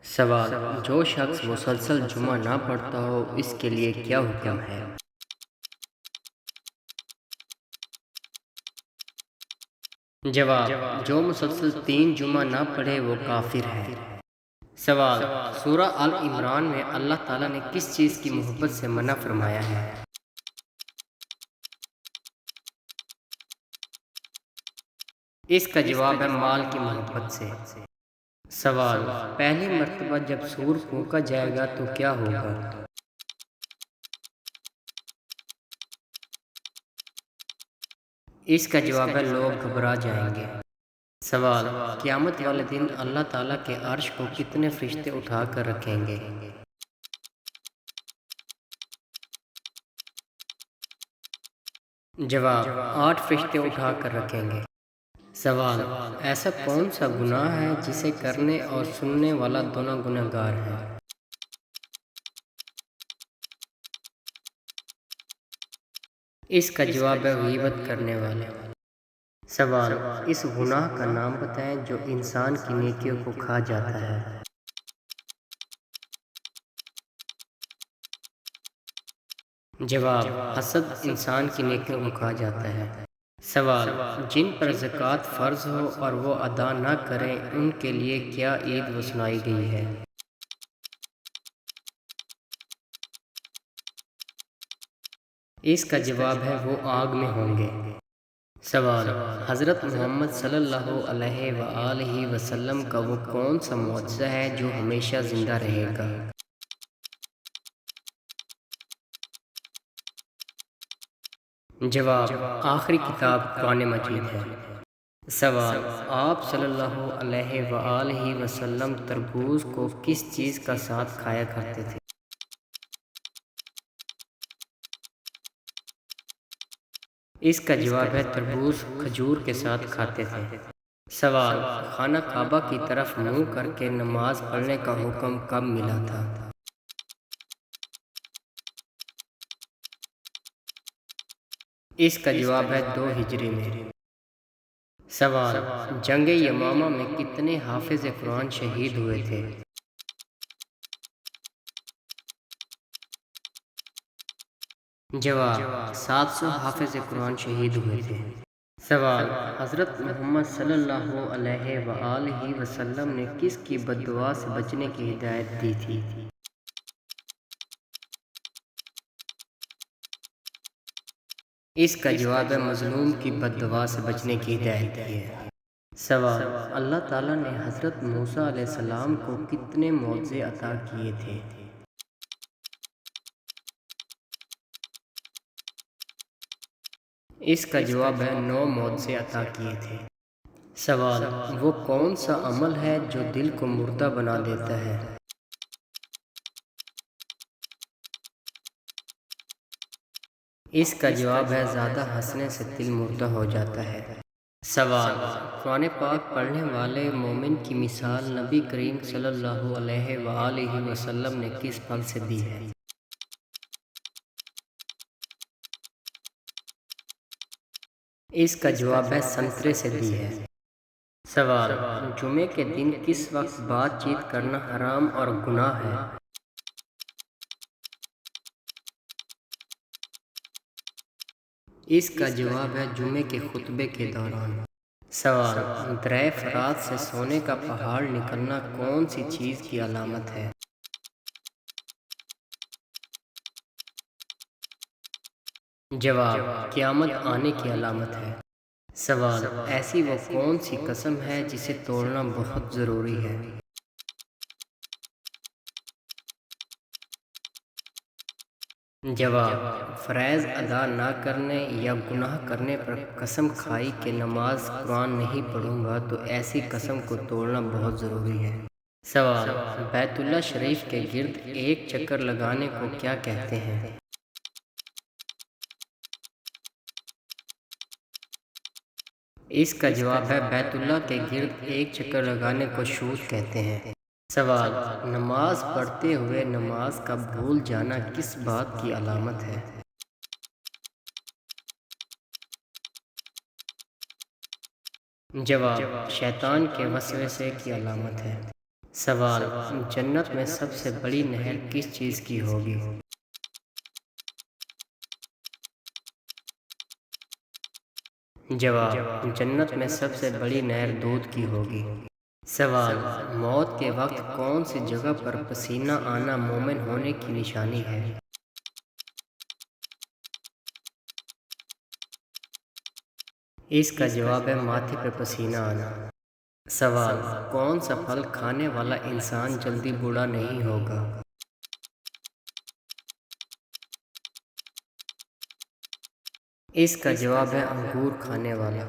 سوال: جو شخص مسلسل جمعہ نہ پڑھتا ہو اس کے لیے کیا حکم ہے؟ جواب: جو مسلسل 3 جمعہ نہ پڑھے وہ کافر ہے۔ سوال: سورہ آل عمران میں اللہ تعالیٰ نے کس چیز کی محبت سے منع فرمایا ہے؟ اس کا جواب ہے مال کی محبت سے۔ سوال: پہلی مرتبہ جب سور پھونکا جائے گا تو کیا ہوگا؟ اس کا جواب ہے لوگ گھبرا جائیں گے۔ سوال: قیامت والے دن اللہ تعالیٰ کے عرش کو کتنے فرشتے اٹھا کر رکھیں گے؟ جواب: 8 فرشتے اٹھا کر رکھیں گے۔ سوال: ایسا کون سا گناہ ہے جسے کرنے اور سننے والا دونوں گنہگار ہیں؟ اس کا جواب ہے غیبت کرنے والے۔ سوال: اس گناہ کا نام بتائیں جو انسان کی نیکیوں کو کھا جاتا ہے۔ جواب: حسد انسان کی نیکیوں کو کھا جاتا ہے۔ سوال: جن پر زکوٰۃ فرض ہو اور وہ ادا نہ کریں ان کے لیے کیا عید سنائی گئی ہے؟ اس کا جواب ہے وہ آگ میں ہوں گے۔ سوال: حضرت محمد صلی اللہ علیہ وآلہ وسلم کا وہ کون سا معجزہ ہے جو ہمیشہ زندہ رہے گا؟ جواب: آخری کتاب قرآن مجید ہے۔ سوال: آپ صلی اللہ علیہ وآلہ وسلم تربوز کو کس چیز کا ساتھ کھایا کرتے تھے؟ اس کا جواب ہے تربوز کھجور کے ساتھ کھاتے تھے۔ سوال: خانہ کعبہ کی طرف منہ کر کے نماز پڑھنے کا حکم کب ملا تھا؟ اس کا جواب ہے 2 ہجری میں۔ سوال: جنگ یمامہ میں کتنے حافظ قرآن شہید ہوئے تھے؟ جواب: 700 حافظ قرآن شہید ہوئے تھے۔ سوال: حضرت محمد صلی اللہ علیہ وآلہ وسلم نے کس کی بد دعا سے بچنے کی ہدایت دی تھی؟ اس کا جواب ہے مظلوم کی بد دعا سے بچنے کی ہدایت دی ہے۔ سوال: اللہ تعالیٰ نے حضرت موسیٰ علیہ السلام کو کتنے معجزے عطا کیے تھے؟ اس کا جواب ہے 9 معجزے عطا کیے تھے۔ سوال: وہ کون سا عمل ہے جو دل کو مردہ بنا دیتا ہے؟ اس کا جواب ہے زیادہ ہنسنے سے دل مردہ ہو جاتا ہے۔ سوال: قرآن پاک پڑھنے والے مومن کی مثال نبی کریم صلی اللہ علیہ وآلہ وسلم نے کس پھل سے دی ہے؟ اس کا جواب ہے سنترے سے دی ہے۔ سوال: جمعے کے دن کس وقت بات چیت کرنا حرام اور گناہ ہے؟ اس کا جواب ہے جمعے کے خطبے کے دوران۔ سوال: درہ فرات سے سونے کا پہاڑ نکلنا کون سی چیز کی علامت ہے؟ جواب: قیامت آنے کی علامت ہے۔ سوال: ایسی وہ کون سی قسم ہے جسے توڑنا بہت ضروری ہے؟ جواب: فرائض ادا نہ کرنے یا گناہ کرنے پر قسم کھائی کہ نماز قرآن نہیں پڑھوں گا تو ایسی قسم کو توڑنا بہت ضروری ہے۔ سوال: بیت اللہ شریف کے گرد ایک چکر لگانے کو کیا کہتے ہیں؟ اس کا جواب ہے بیت اللہ کے گرد ایک چکر لگانے کو شوط کہتے ہیں۔ سوال: نماز پڑھتے ہوئے نماز کا بھول جانا کس بات کی علامت ہے؟ جواب: شیطان کے وسوسے کی علامت ہے۔ سوال: جنت میں سب سے بڑی نہر کس چیز کی ہوگی؟ جواب: جنت میں سب سے بڑی نہر دودھ کی ہوگی۔ سوال: موت کے وقت کون سی جگہ پر پسینہ آنا مومن ہونے کی نشانی ہے؟ اس کا جواب ہے ماتھے پر پسینہ آنا۔ سوال: کون سا پھل کھانے والا انسان جلدی بوڑھا نہیں ہوگا؟ اس کا جواب ہے انگور کھانے والا۔